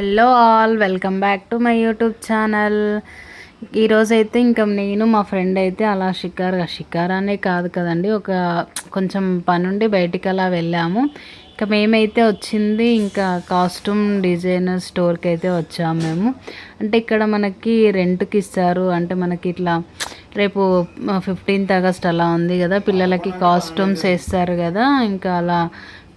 Hello all, welcome back to my YouTube channel. ఈరోజైతే ఇంకా నేను మా ఫ్రెండ్ అయితే అలా షికారానే కాదు కదండి, ఒక కొంచెం పనుండి బయటికి అలా వెళ్ళాము. ఇంకా మేమైతే వచ్చింది ఇంకా కాస్ట్యూమ్ డిజైనర్ స్టోర్కి అయితే వచ్చాము మేము. అంటే ఇక్కడ మనకి రెంట్కి ఇస్తారు, అంటే మనకి ఇట్లా రేపు 15th ఆగస్ట్ అలా ఉంది కదా, పిల్లలకి కాస్ట్యూమ్స్ వేస్తారు కదా. ఇంకా అలా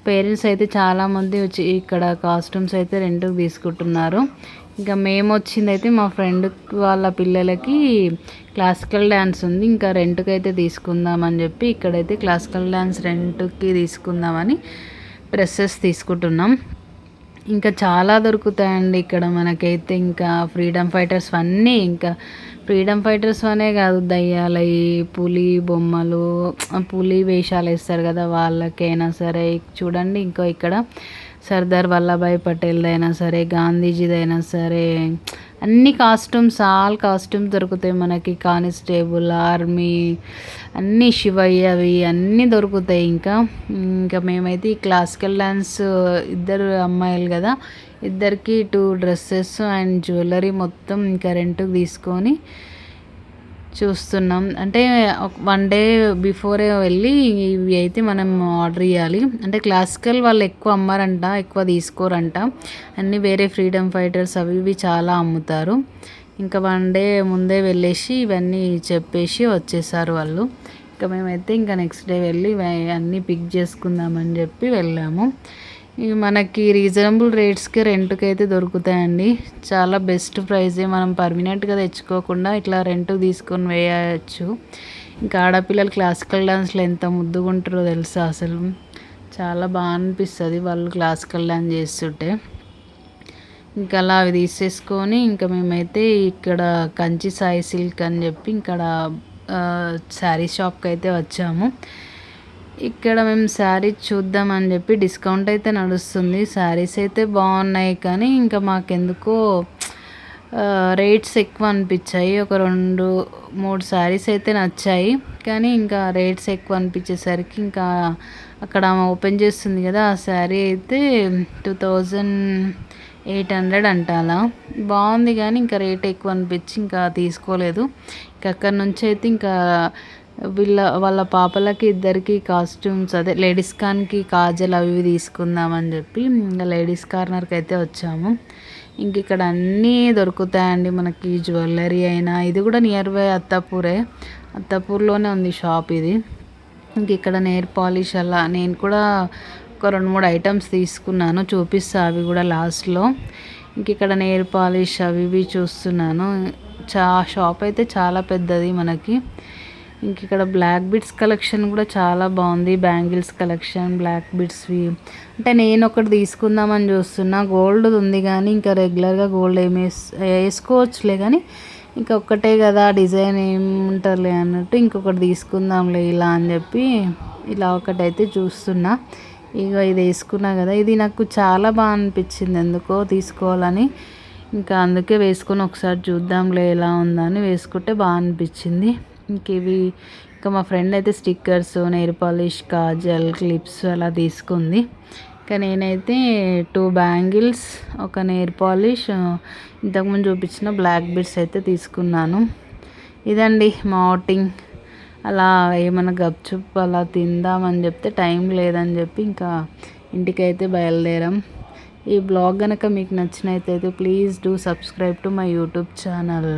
పేరెంట్స్ అయితే చాలామంది వచ్చి ఇక్కడ కాస్ట్యూమ్స్ అయితే రెంట్కి తీసుకుంటున్నారు. ఇంకా మేము వచ్చింది అయితే మా ఫ్రెండ్ వాళ్ళ పిల్లలకి క్లాసికల్ డ్యాన్స్ ఉంది, ఇంకా రెంట్కి అయితే తీసుకుందామని చెప్పి ఇక్కడైతే క్లాసికల్ డ్యాన్స్ రెంట్కి తీసుకుందామని డ్రెస్సెస్ తీసుకుంటున్నాం. ఇంకా చాలా దొరుకుతాయండి ఇక్కడ మనకైతే. ఇంకా ఫ్రీడమ్ ఫైటర్స్ అన్నీ, ఇంకా ఫ్రీడమ్ ఫైటర్స్ అనే కాదు, దయ్యాలవి, పులి బొమ్మలు, పులి వేషాలు వేస్తారు కదా వాళ్ళకైనా సరే చూడండి. ఇంకా ఇక్కడ సర్దార్ వల్లభాయ్ పటేల్ది అయినా సరే, గాంధీజీదైనా సరే, అన్ని కాస్ట్యూమ్స్, ఆల్ కాస్ట్యూమ్స్ దొరుకుతాయి మనకి. కానిస్టేబుల్, ఆర్మీ, అన్నీ శివయ్యవి అన్నీ దొరుకుతాయి. ఇంకా మేమైతే ఈ క్లాసికల్ డ్యాన్స్ ఇద్దరు అమ్మాయిలు కదా, ఇద్దరికి 2 డ్రెస్సెస్ అండ్ జ్యువెలరీ మొత్తం ఇంకా రెంట్కి తీసుకొని చూస్తున్నాం. అంటే 1 డే బిఫోరే వెళ్ళి ఇవి అయితే మనం ఆర్డర్ ఇవ్వాలి. అంటే క్లాసికల్ వాళ్ళు ఎక్కువ అమ్మారంట, ఎక్కువ తీసుకోరంట. అన్నీ వేరే ఫ్రీడమ్ ఫైటర్స్ అవి ఇవి చాలా అమ్ముతారు. ఇంకా 1 డే ముందే వెళ్ళేసి ఇవన్నీ చెప్పేసి వచ్చేసారు వాళ్ళు. ఇంకా మేమైతే ఇంకా నెక్స్ట్ డే వెళ్ళి అన్నీ పిక్ చేసుకుందామని చెప్పి వెళ్ళాము. ఇవి మనకి రీజనబుల్ రేట్స్కి రెంట్కి అయితే దొరుకుతాయండి. చాలా బెస్ట్ ప్రైజే, మనం పర్మనెంట్గా తెచ్చుకోకుండా ఇట్లా రెంట్కి తీసుకొని వేయచ్చు. ఇంకా ఆడపిల్లలు క్లాసికల్ డ్యాన్స్లో ఎంత ముద్దుగా ఉంటారో తెలుసా, అసలు చాలా బాగా అనిపిస్తుంది వాళ్ళు క్లాసికల్ డ్యాన్స్ చేస్తుంటే. ఇంకా అలా అవి తీసేసుకొని ఇంకా మేమైతే ఇక్కడ కంచి సాయి సిల్క్ అని చెప్పి ఇక్కడ శారీ షాప్కి అయితే వచ్చాము. ఇక్కడ మేము శారీస్ చూద్దామని చెప్పి, డిస్కౌంట్ అయితే నడుస్తుంది, శారీస్ అయితే బాగున్నాయి. కానీ ఇంకా మాకెందుకో రేట్స్ ఎక్కువ అనిపించాయి. ఒక 2-3 శారీస్ అయితే నచ్చాయి, కానీ ఇంకా రేట్స్ ఎక్కువ అనిపించేసరికి ఇంకా అక్కడ ఓపెన్ చేస్తుంది కదా, ఆ శారీ అయితే 2800 అంట. అలా బాగుంది కానీ ఇంకా రేట్ ఎక్కువ అనిపించి ఇంకా తీసుకోలేదు. ఇంకా అక్కడ నుంచి అయితే ఇంకా వాళ్ళ పాపలకి ఇద్దరికి కాస్ట్యూమ్స్, అదే లేడీస్ కార్న్కి కాజల్ అవి ఇవి తీసుకుందామని చెప్పి ఇంకా లేడీస్ కార్నర్కి అయితే వచ్చాము. ఇంక ఇక్కడ అన్నీ దొరుకుతాయండి మనకి, జ్యువెలరీ అయినా. ఇది కూడా నియర్ బై అత్తాపూర్లోనే ఉంది షాప్ ఇది. ఇంక ఇక్కడ నెయిల్ పాలిష్ అలా నేను కూడా ఒక 2-3 ఐటమ్స్ తీసుకున్నాను, చూపిస్తా అవి కూడా లాస్ట్లో. ఇంక ఇక్కడ నెయిల్ పాలిష్ అవి ఇవి చూస్తున్నాను. షాప్ అయితే చాలా పెద్దది మనకి. ఇంక ఇక్కడ బ్లాక్ బిడ్స్ కలెక్షన్ కూడా చాలా బాగుంది, బ్యాంగిల్స్ కలెక్షన్ బ్లాక్ బిడ్స్వి. అంటే నేను ఒకటి తీసుకుందామని చూస్తున్నా, గోల్డ్ ఉంది కానీ ఇంకా రెగ్యులర్గా గోల్డ్ వేసుకోవచ్చులే, కానీ ఇంకా ఒక్కటే కదా డిజైన్ ఏముంటారులే అన్నట్టు ఇంకొకటి తీసుకుందాంలే ఇలా అని చెప్పి ఇలా ఒకటైతే చూస్తున్నా. ఇక ఇది వేసుకున్నా కదా, ఇది నాకు చాలా బాగా అనిపించింది ఎందుకో తీసుకోవాలని. ఇంకా అందుకే వేసుకొని ఒకసారి చూద్దాంలే ఎలా ఉందని వేసుకుంటే బాగా అనిపించింది. ఇంకా మా ఫ్రెండ్ అయితే stickers, nail polish, Kajal, clips అలా తీసుకుంది. ఇంకా నేనైతే 2 బ్యాంగిల్స్, ఒక నెయిల్ పాలిష్, ఇంతకుముందు చూపించిన బ్లాక్ బిడ్స్ అయితే తీసుకున్నాను. ఇదండి మా అవుటింగ్. అలా ఏమైనా గప్చుప్ అలా తిందామని చెప్తే టైం లేదని చెప్పి ఇంకా ఇంటికైతే బయలుదేరాం. ఈ బ్లాగ్ కనుక మీకు నచ్చినట్లయితే please do subscribe to my YouTube channel.